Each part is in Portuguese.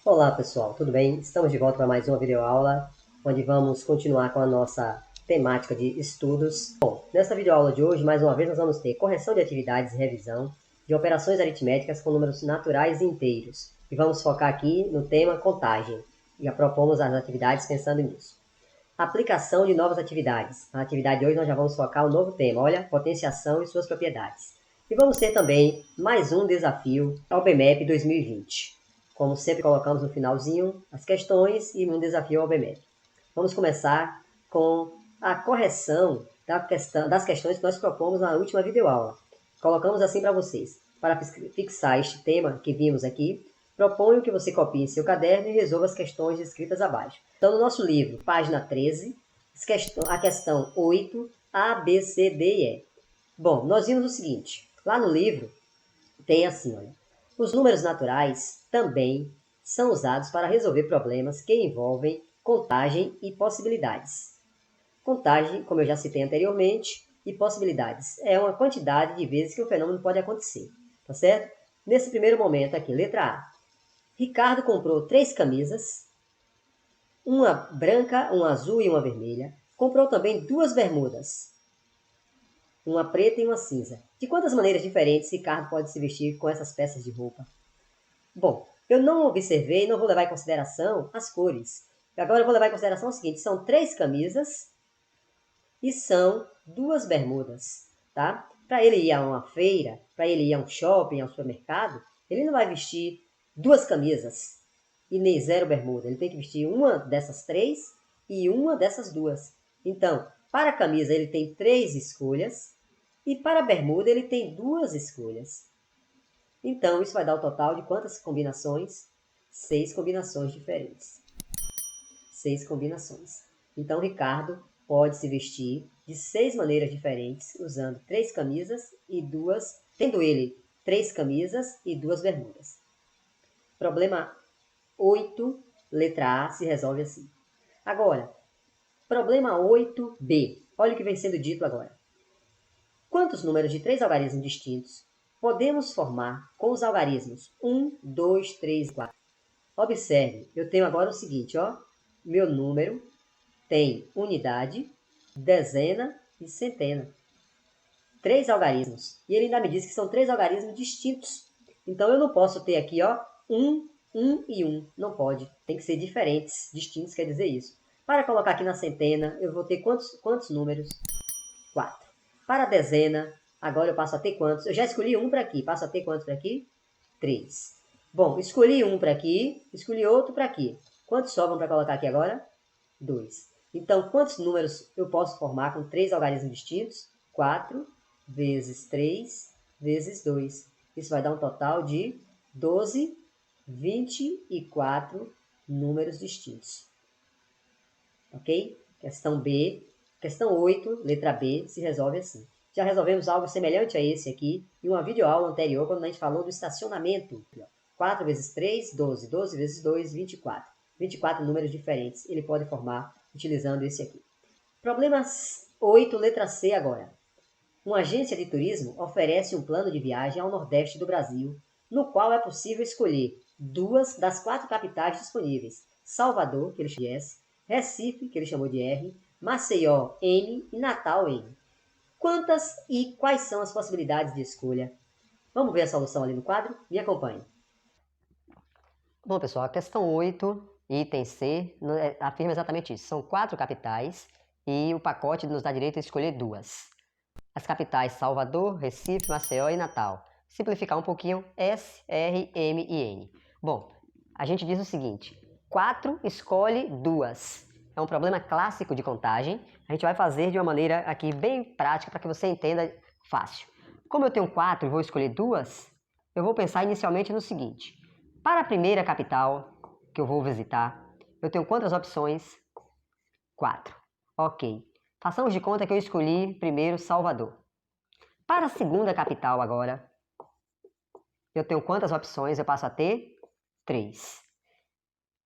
Olá pessoal, tudo bem? Estamos de volta para mais uma videoaula, onde vamos continuar com a nossa temática de estudos. Bom, nesta videoaula de hoje, mais uma vez, nós vamos ter correção de atividades e revisão de operações aritméticas com números naturais e inteiros. E vamos focar aqui no tema contagem. Já propomos as atividades pensando nisso. Aplicação de novas atividades. Na atividade de hoje nós já vamos focar o novo tema, olha, potenciação e suas propriedades. E vamos ter também mais um desafio ao BMEP 2020. Como sempre, colocamos no finalzinho as questões e um desafio ao BMEP. Vamos começar com a correção das questões que nós propomos na última videoaula. Colocamos assim para vocês. Para fixar este tema que vimos aqui, proponho que você copie em seu caderno e resolva as questões descritas abaixo. Então, no nosso livro, página 13, a questão 8, A, B, C, D e E. Bom, nós vimos o seguinte. Lá no livro, tem assim, olha. Os números naturais também são usados para resolver problemas que envolvem contagem e possibilidades. Contagem, como eu já citei anteriormente, e possibilidades é uma quantidade de vezes que o fenômeno pode acontecer, tá certo? Nesse primeiro momento aqui, letra A. Ricardo comprou 3 camisas, uma branca, uma azul e uma vermelha. Comprou também 2 bermudas, uma preta e uma cinza. De quantas maneiras diferentes Ricardo pode se vestir com essas peças de roupa? Bom, eu não observei, não vou levar em consideração as cores. Agora eu vou levar em consideração o seguinte, são 3 camisas e são 2 bermudas, tá? Para ele ir a uma feira, para ele ir a um shopping, a um supermercado, ele não vai vestir 2 camisas e nem 0 bermuda. Ele tem que vestir uma dessas 3 e uma dessas 2. Então, para a camisa ele tem 3 escolhas e para a bermuda ele tem 2 escolhas. Então, isso vai dar o total de quantas combinações? 6 combinações diferentes. 6 combinações. Então, Ricardo pode se vestir de 6 maneiras diferentes, usando 3 camisas e 2, tendo ele 3 camisas e 2 bermudas. Problema 8, letra A, se resolve assim. Agora, problema 8b. Olha o que vem sendo dito agora. Quantos números de 3 algarismos distintos podemos formar com os algarismos 1, 2, 3 e 4? Observe, eu tenho agora o seguinte, ó. Meu número tem unidade, dezena e centena. 3 algarismos. E ele ainda me diz que são 3 algarismos distintos. Então, eu não posso ter aqui, ó, 1 e 1. Não pode. Tem que ser diferentes. Distintos quer dizer isso. Para colocar aqui na centena, eu vou ter quantos números? 4. Para a dezena, agora eu passo a ter quantos? Eu já escolhi um para aqui. Passo a ter quantos para aqui? 3. Bom, escolhi um para aqui, escolhi outro para aqui. Quantos sobram para colocar aqui agora? 2. Então, quantos números eu posso formar com 3 algarismos distintos? 4 vezes 3 vezes 2. Isso vai dar um total de 12, 24 números distintos. Ok? Questão B. Questão 8, letra B, se resolve assim. Já resolvemos algo semelhante a esse aqui em uma videoaula anterior, quando a gente falou do estacionamento. 4 vezes 3, 12. 12 vezes 2, 24. 24 números diferentes ele pode formar utilizando esse aqui. Problema 8, letra C agora. Uma agência de turismo oferece um plano de viagem ao Nordeste do Brasil, no qual é possível escolher 2 das 4 capitais disponíveis. Salvador, que ele chamou de S, Recife, que ele chamou de R, Maceió, N e Natal, N. Quantas e quais são as possibilidades de escolha? Vamos ver a solução ali no quadro? Me acompanhe. Bom, pessoal, a questão 8, item C, afirma exatamente isso. São 4 capitais e o pacote nos dá direito a escolher 2. As capitais Salvador, Recife, Maceió e Natal. Simplificar um pouquinho, S, R, M e N. Bom, a gente diz o seguinte, 4 escolhe 2. É um problema clássico de contagem. A gente vai fazer de uma maneira aqui bem prática para que você entenda fácil. Como eu tenho 4 e vou escolher 2, eu vou pensar inicialmente no seguinte. Para a primeira capital que eu vou visitar, eu tenho quantas opções? 4. Ok. Façamos de conta que eu escolhi primeiro Salvador. Para a segunda capital agora, eu tenho quantas opções? Eu passo a ter 3.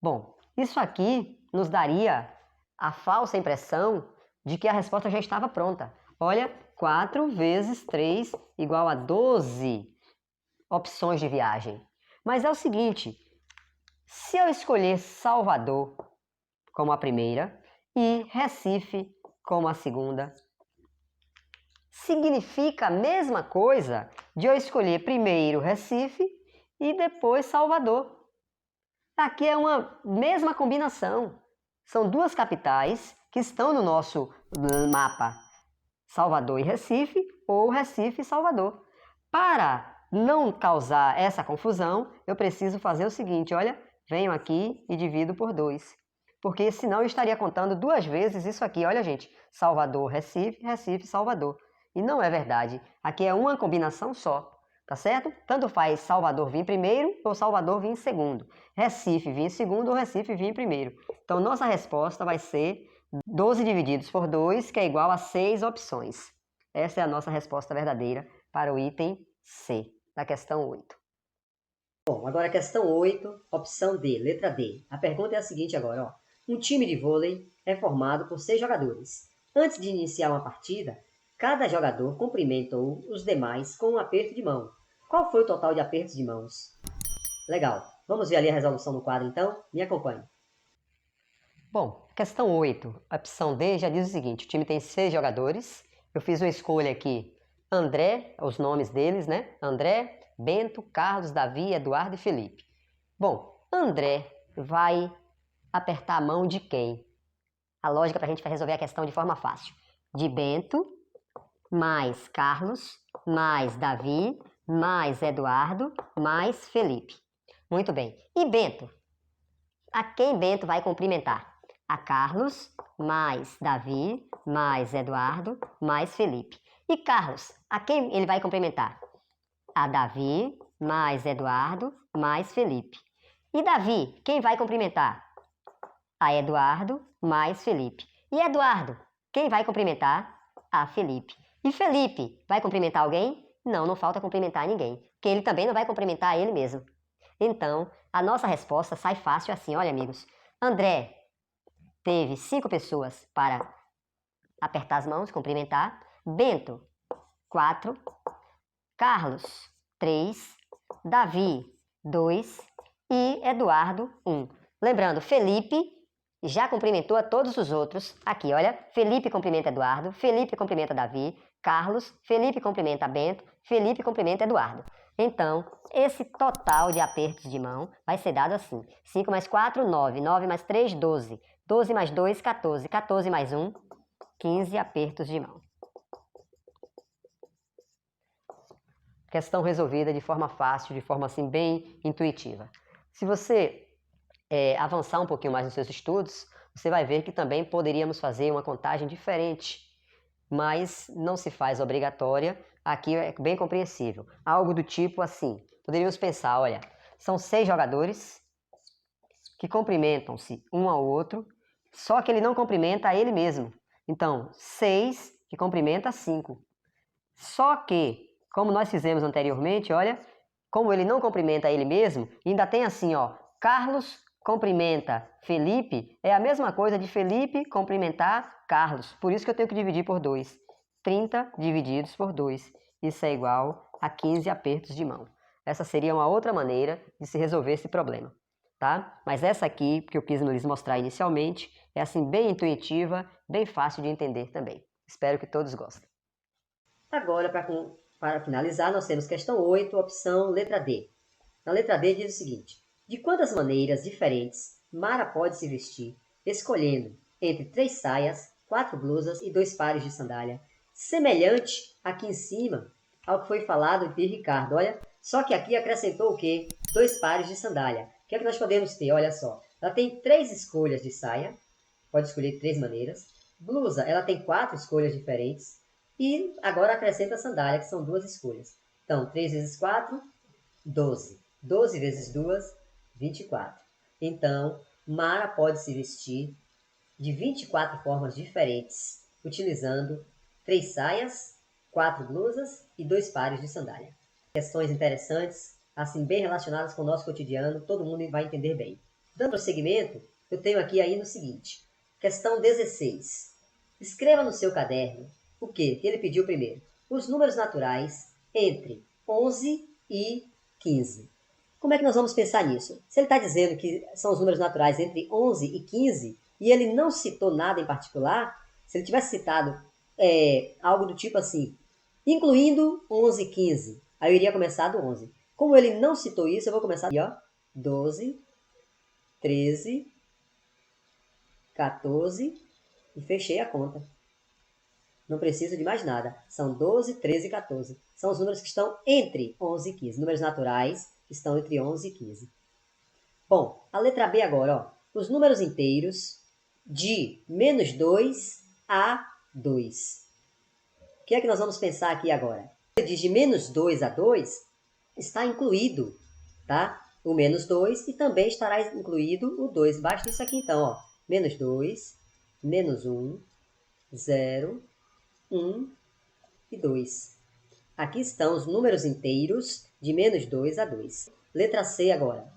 Bom, isso aqui nos daria a falsa impressão de que a resposta já estava pronta. Olha, 4 vezes 3 igual a 12 opções de viagem. Mas é o seguinte, Se eu escolher Salvador como a primeira e Recife como a segunda, significa a mesma coisa de eu escolher primeiro Recife e depois Salvador. Aqui é uma mesma combinação. São duas capitais que estão no nosso mapa, Salvador e Recife, ou Recife e Salvador. Para não causar essa confusão, eu preciso fazer o seguinte, olha, venho aqui e divido por 2. Porque senão eu estaria contando 2 vezes isso aqui, olha gente, Salvador, Recife, Recife, Salvador. E não é verdade, aqui é uma combinação só. Tá certo? Tanto faz Salvador vir primeiro ou Salvador vir em segundo. Recife vir em segundo ou Recife vir em primeiro. Então, nossa resposta vai ser 12 divididos por 2, que é igual a 6 opções. Essa é a nossa resposta verdadeira para o item C, da questão 8. Bom, agora a questão 8, opção D, letra D. A pergunta é a seguinte agora, ó. Um time de vôlei é formado por 6 jogadores. Antes de iniciar uma partida, cada jogador cumprimentou os demais com um aperto de mão. Qual foi o total de apertos de mãos? Legal. Vamos ver ali a resolução do quadro, então? Me acompanhe. Bom, questão 8, a opção D já diz o seguinte, o time tem 6 jogadores, eu fiz uma escolha aqui, André, os nomes deles, né? André, Bento, Carlos, Davi, Eduardo e Felipe. Bom, André vai apertar a mão de quem? A lógica para a gente vai resolver a questão de forma fácil. De Bento, mais Carlos, mais Davi, mais Eduardo, mais Felipe. Muito bem. E Bento? A quem Bento vai cumprimentar? A Carlos, mais Davi, mais Eduardo, mais Felipe. E Carlos, a quem ele vai cumprimentar? A Davi, mais Eduardo, mais Felipe. E Davi, quem vai cumprimentar? A Eduardo, mais Felipe. E Eduardo, quem vai cumprimentar? A Felipe. E Felipe, vai cumprimentar alguém? Não, não falta cumprimentar ninguém, porque ele também não vai cumprimentar ele mesmo. Então, a nossa resposta sai fácil assim, olha amigos. André teve 5 pessoas para apertar as mãos, cumprimentar. Bento, 4. Carlos, 3. Davi, 2. E Eduardo, 1. Lembrando, Felipe já cumprimentou a todos os outros. Aqui, olha, Felipe cumprimenta Eduardo, Felipe cumprimenta Davi, Carlos, Felipe cumprimenta Bento, Felipe cumprimenta Eduardo. Então, esse total de apertos de mão vai ser dado assim. 5 mais 4, 9. 9 mais 3, 12. 12 mais 2, 14. 14 mais 1, 15 apertos de mão. Questão resolvida de forma fácil, de forma assim bem intuitiva. Se você avançar um pouquinho mais nos seus estudos, você vai ver que também poderíamos fazer uma contagem diferente, mas não se faz obrigatória, aqui é bem compreensível. Algo do tipo assim, poderíamos pensar, olha, são 6 jogadores que cumprimentam-se um ao outro, só que ele não cumprimenta a ele mesmo. Então, 6 que cumprimenta 5. Só que, como nós fizemos anteriormente, olha, como ele não cumprimenta a ele mesmo, ainda tem assim, ó, Carlos cumprimenta Felipe, é a mesma coisa de Felipe cumprimentar Carlos. Por isso que eu tenho que dividir por 2. 30 divididos por 2. Isso é igual a 15 apertos de mão. Essa seria uma outra maneira de se resolver esse problema, tá? Mas essa aqui, que eu quis lhes mostrar inicialmente, é assim bem intuitiva, bem fácil de entender também. Espero que todos gostem. Agora, para finalizar, nós temos questão 8, opção letra D. Na letra D diz o seguinte: de quantas maneiras diferentes Mara pode se vestir, escolhendo entre 3 saias, 4 blusas e 2 pares de sandália, semelhante aqui em cima ao que foi falado de Ricardo. Olha, só que aqui acrescentou o quê? 2 pares de sandália. O que é que nós podemos ter? Olha só, ela tem 3 escolhas de saia, pode escolher de 3 maneiras. Blusa, ela tem 4 escolhas diferentes. E agora acrescenta a sandália, que são 2 escolhas. Então, 3 vezes 4, 12. 12 vezes 2, 24. Então, Mara pode se vestir de 24 formas diferentes, utilizando 3 saias, 4 blusas e 2 pares de sandália. Questões interessantes, assim bem relacionadas com o nosso cotidiano, todo mundo vai entender bem. Dando prosseguimento, eu tenho aqui ainda o seguinte. Questão 16. Escreva no seu caderno o que ele pediu primeiro. Os números naturais entre 11 e 15. Como é que nós vamos pensar nisso? Se ele está dizendo que são os números naturais entre 11 e 15, e ele não citou nada em particular, se ele tivesse citado algo do tipo assim, incluindo 11 e 15, aí eu iria começar do 11. Como ele não citou isso, eu vou começar aqui, ó, 12, 13, 14 e fechei a conta. Não preciso de mais nada. São 12, 13 e 14. São os números que estão entre 11 e 15. Números naturais que estão entre 11 e 15. Bom, a letra B agora, ó. Os números inteiros de menos 2 a 2. O que é que nós vamos pensar aqui agora? Ele diz de menos 2 a 2, está incluído, tá? O menos 2 e também estará incluído o 2. Basta isso aqui então, ó. Menos 2, menos 1, 0, 1 e 2. Aqui estão os números inteiros de menos 2 a 2. Letra C agora.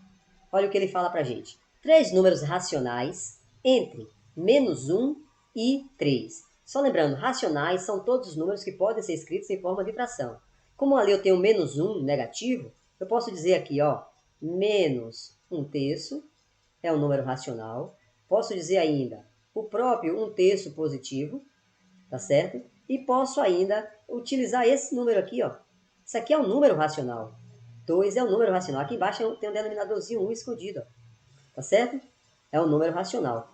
Olha o que ele fala pra gente. 3 números racionais entre menos 1 e 3. Só lembrando, racionais são todos os números que podem ser escritos em forma de fração. Como ali eu tenho menos 1 negativo, eu posso dizer aqui, ó, menos 1/3 é um número racional. Posso dizer ainda o próprio 1/3 positivo, tá certo? E posso ainda utilizar esse número aqui, ó. Isso aqui é um número racional. 2 é um número racional. Aqui embaixo tem um denominadorzinho 1 escondido, ó. Tá certo? É um número racional.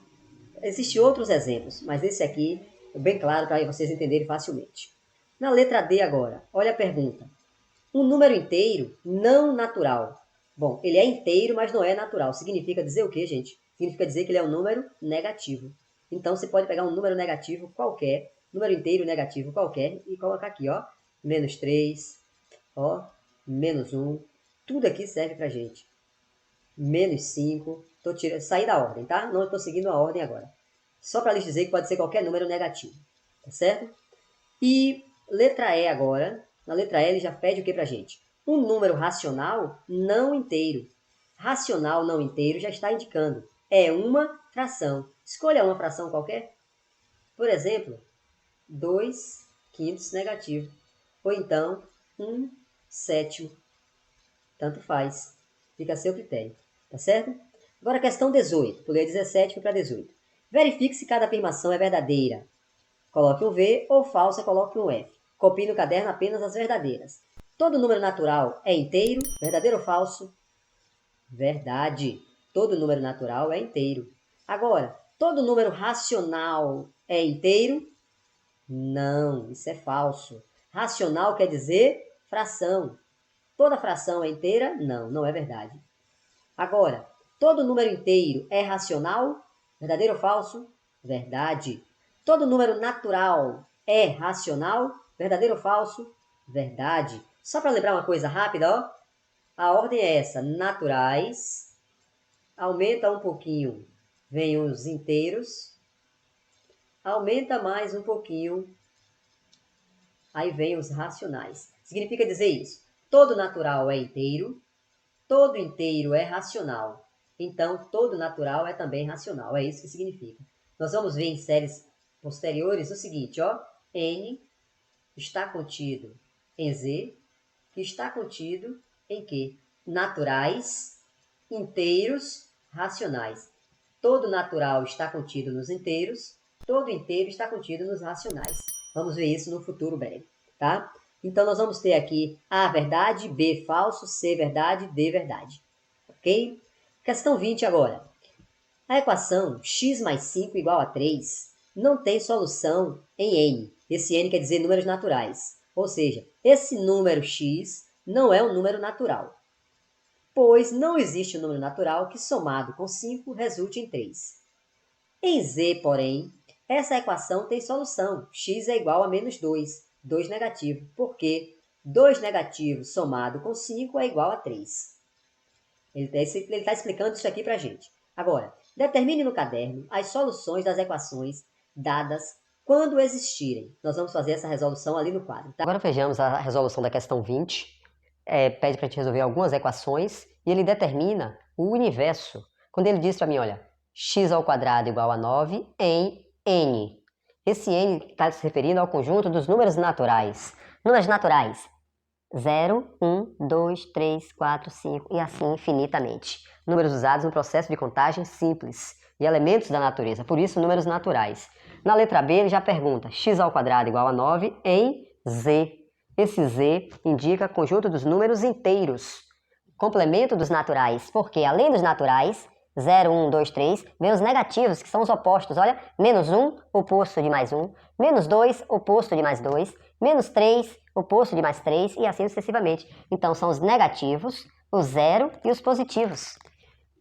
Existem outros exemplos, mas esse aqui é bem claro para vocês entenderem facilmente. Na letra D agora, olha a pergunta. Um número inteiro não natural. Bom, ele é inteiro, mas não é natural. Significa dizer o quê, gente? Significa dizer que ele é um número negativo. Então, você pode pegar um número negativo qualquer, número inteiro negativo qualquer, e colocar aqui, ó, menos 3, ó, menos 1. Tudo aqui serve pra gente. Menos 5. Saí da ordem, tá? Não estou seguindo a ordem agora. Só para lhes dizer que pode ser qualquer número negativo. Tá certo? E letra E agora. Na letra E ele já pede o que pra gente? Um número racional não inteiro. Racional não inteiro já está indicando. É uma fração. Escolha uma fração qualquer. Por exemplo, 2/5 negativo. Ou então, 1/7. Tanto faz. Fica a seu critério. Tá certo? Agora a questão 18. Pulei 17 e fui para 18. Verifique se cada afirmação é verdadeira. Coloque um V ou falsa, coloque um F. Copie no caderno apenas as verdadeiras. Todo número natural é inteiro, verdadeiro ou falso? Verdade. Todo número natural é inteiro. Agora, todo número racional é inteiro? Não, isso é falso. Racional quer dizer fração. Toda fração é inteira? Não, não é verdade. Agora, todo número inteiro é racional? Verdadeiro ou falso? Verdade. Todo número natural é racional? Verdadeiro ou falso? Verdade. Só para lembrar uma coisa rápida, ó. A ordem é essa. Naturais. Aumenta um pouquinho. Vem os inteiros. Aumenta mais um pouquinho. Aí vem os racionais. Significa dizer isso. Todo natural é inteiro. Todo inteiro é racional. Então, todo natural é também racional. É isso que significa. Nós vamos ver em séries posteriores o seguinte, ó. N está contido em Z, que está contido em quê? Naturais, inteiros, racionais. Todo natural está contido nos inteiros, todo inteiro está contido nos racionais. Vamos ver isso no futuro breve, tá? Então, nós vamos ter aqui A, verdade, B, falso, C, verdade, D, verdade. Ok? Questão 20 agora. A equação x mais 5 igual a 3 não tem solução em n. Esse n quer dizer números naturais. Ou seja, esse número x não é um número natural, pois não existe um número natural que somado com 5 resulte em 3. Em z, porém, essa equação tem solução. X é igual a menos 2. 2 negativo, porque 2 negativo somado com 5 é igual a 3. Ele está explicando isso aqui para a gente. Agora, determine no caderno as soluções das equações dadas quando existirem. Nós vamos fazer essa resolução ali no quadro. Tá? Agora vejamos a resolução da questão 20. Pede para a gente resolver algumas equações e ele determina o universo. Quando ele diz para mim, olha, x² igual a 9 em n. Esse n está se referindo ao conjunto dos números naturais. Números naturais 0, 1, 2, 3, 4, 5 e assim infinitamente. Números usados no processo de contagem simples de elementos da natureza, por isso números naturais. Na letra B ele já pergunta x² igual a 9 em z. Esse z indica conjunto dos números inteiros. Complemento dos naturais, porque além dos naturais, 0, 1, 2, 3, vem os negativos, que são os opostos. Olha, menos 1, oposto de mais 1, menos 2, oposto de mais 2, menos 3, oposto de mais 3 e assim sucessivamente. Então são os negativos, o zero e os positivos.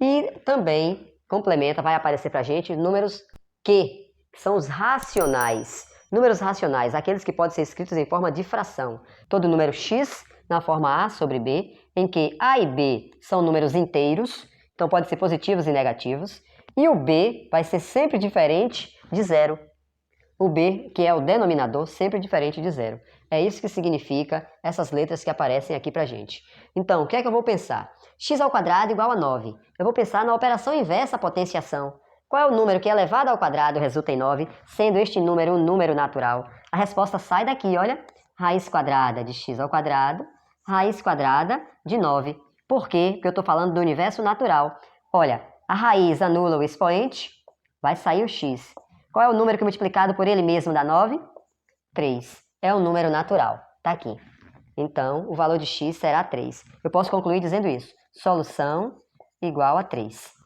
E também complementa, vai aparecer para a gente números que são os racionais. Números racionais, aqueles que podem ser escritos em forma de fração. Todo número x na forma a sobre b, em que a e b são números inteiros, então pode ser positivos e negativos, e o b vai ser sempre diferente de zero. O b, que é o denominador, sempre diferente de zero. É isso que significa essas letras que aparecem aqui pra gente. Então, o que é que eu vou pensar? x² igual a 9. Eu vou pensar na operação inversa à potenciação. Qual é o número que elevado ao quadrado resulta em 9, sendo este número um número natural? A resposta sai daqui, olha. Raiz quadrada de x², raiz quadrada de 9. Por quê? Porque eu estou falando do universo natural. Olha, a raiz anula o expoente, vai sair o x. Qual é o número que multiplicado por ele mesmo dá 9? 3. É um número natural. Está aqui. Então, o valor de x será 3. Eu posso concluir dizendo isso. Solução igual a 3.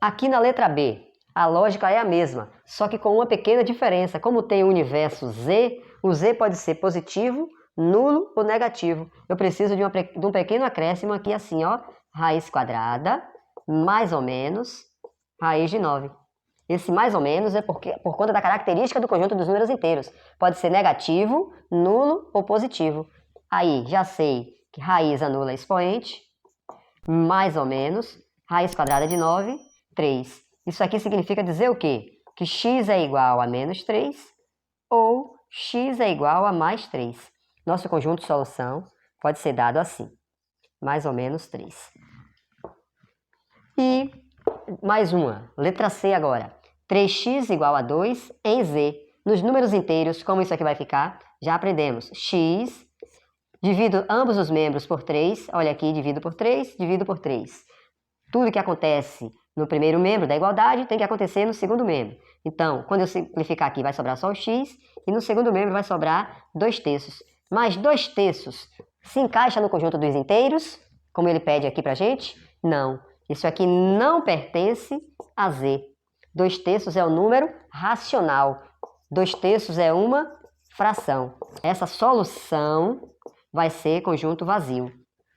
Aqui na letra B, a lógica é a mesma, só que com uma pequena diferença. Como tem o universo z, o z pode ser positivo, nulo ou negativo. Eu preciso de um pequeno acréscimo aqui assim, ó. Raiz quadrada, mais ou menos, raiz de 9. Esse mais ou menos é por conta da característica do conjunto dos números inteiros. Pode ser negativo, nulo ou positivo. Aí, já sei que raiz anula expoente, mais ou menos, raiz quadrada de 9, 3. Isso aqui significa dizer o quê? Que x é igual a menos 3 ou x é igual a mais 3. Nosso conjunto de solução pode ser dado assim, mais ou menos 3. E mais uma, letra C agora. 3x igual a 2 em z. Nos números inteiros, como isso aqui vai ficar? Já aprendemos. X, divido ambos os membros por 3. Olha aqui, divido por 3, divido por 3. Tudo que acontece no primeiro membro da igualdade tem que acontecer no segundo membro. Então, quando eu simplificar aqui, vai sobrar só o x, e no segundo membro vai sobrar 2/3. Mas 2/3 se encaixa no conjunto dos inteiros, como ele pede aqui pra gente? Não. Isso aqui não pertence a z. 2/3 é um número racional. 2/3 é uma fração. Essa solução vai ser conjunto vazio,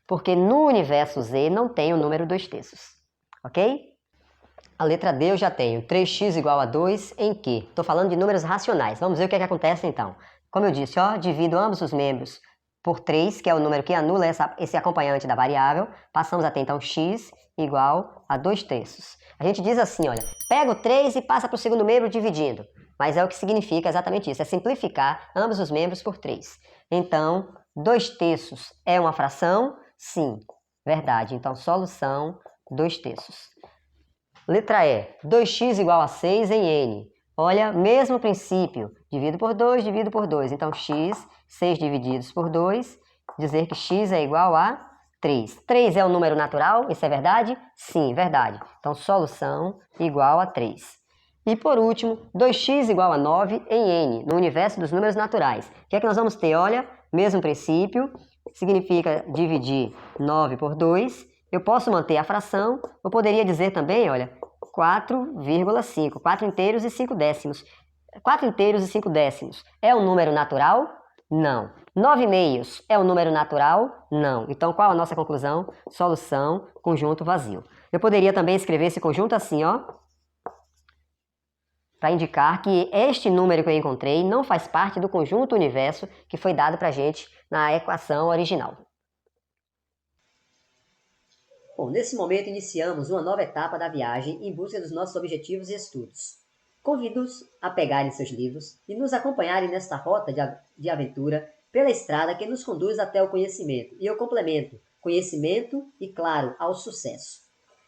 porque no universo z não tem o número 2/3. Ok? A letra D eu já tenho 3x igual a 2 em que? Estou falando de números racionais. Vamos ver o que é que acontece então. Como eu disse, ó, divido ambos os membros por 3, que é o número que anula esse acompanhante da variável. Passamos a ter então x igual a 2/3. A gente diz assim, olha, pega o 3 e passa para o segundo membro dividindo. Mas é o que significa exatamente isso, é simplificar ambos os membros por 3. Então, 2/3 é uma fração? Sim, verdade. Então, solução 2/3. Letra E, 2x igual a 6 em n. Olha, mesmo princípio, divido por 2, divido por 2. Então, x, 6 divididos por 2, dizer que x é igual a 3. 3 é um número natural, isso é verdade? Sim, verdade. Então, solução igual a 3. E por último, 2x igual a 9 em n, no universo dos números naturais. O que é que nós vamos ter? Olha, mesmo princípio, significa dividir 9 por 2. Eu posso manter a fração, eu poderia dizer também, olha, 4,5, 4 inteiros e 5 décimos. 4 inteiros e 5 décimos é um número natural? Não. 9 meios é um número natural? Não. Então, qual a nossa conclusão? Solução, conjunto vazio. Eu poderia também escrever esse conjunto assim, ó, para indicar que este número que eu encontrei não faz parte do conjunto universo que foi dado para a gente na equação original. Bom, nesse momento iniciamos uma nova etapa da viagem em busca dos nossos objetivos e estudos. Convido-os a pegarem seus livros e nos acompanharem nesta rota de aventura pela estrada que nos conduz até o conhecimento. E eu complemento, conhecimento e, claro, ao sucesso.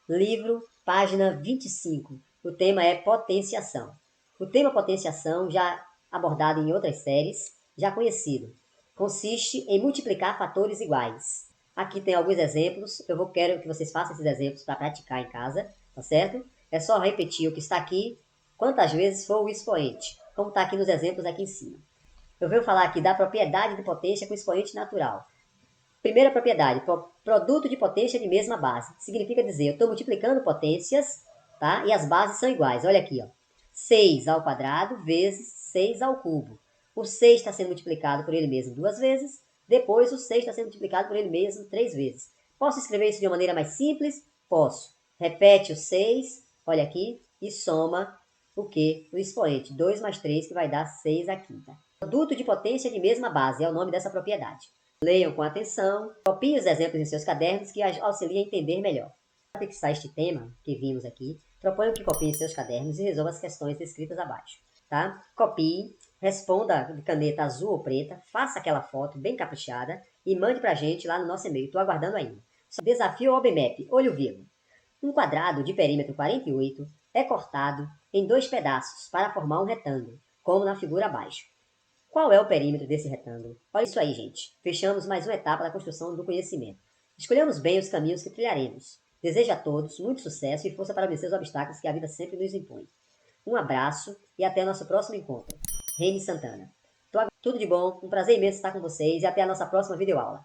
Livro, página 25. O tema é potenciação. O tema potenciação, já abordado em outras séries, já conhecido. consiste em multiplicar fatores iguais. Aqui tem alguns exemplos, quero que vocês façam esses exemplos para praticar em casa, tá certo? É só repetir o que está aqui, quantas vezes for o expoente, como está aqui nos exemplos aqui em cima. Eu venho falar aqui da propriedade de potência com expoente natural. Primeira propriedade, produto de potência de mesma base. Significa dizer, eu estou multiplicando potências, tá? E as bases são iguais. Olha aqui, ó. 6 ao quadrado vezes 6 ao cubo. O 6 está sendo multiplicado por ele mesmo 2 vezes. Depois o 6 está sendo multiplicado por ele mesmo 3 vezes. Posso escrever isso de uma maneira mais simples? Posso. Repete o 6, olha aqui, e soma o quê? O expoente. 2 mais 3, que vai dar 6 à quinta. Produto de potência de mesma base é o nome dessa propriedade. Leiam com atenção, copiem os exemplos em seus cadernos que auxiliem a entender melhor. Para fixar este tema que vimos aqui, proponho que copiem seus cadernos e resolva as questões descritas abaixo. Tá? Copie, responda de caneta azul ou preta, faça aquela foto bem caprichada e mande pra gente lá no nosso e-mail. Estou aguardando ainda. Desafio OBMAP, olho vivo. Um quadrado de perímetro 48 é cortado em 2 pedaços para formar um retângulo, como na figura abaixo. Qual é o perímetro desse retângulo? Olha isso aí, gente. Fechamos mais uma etapa da construção do conhecimento. Escolhemos bem os caminhos que trilharemos. Desejo a todos muito sucesso e força para vencer os obstáculos que a vida sempre nos impõe. Um abraço e até o nosso próximo encontro. Reine Santana. Tudo de bom, um prazer imenso estar com vocês e até a nossa próxima videoaula.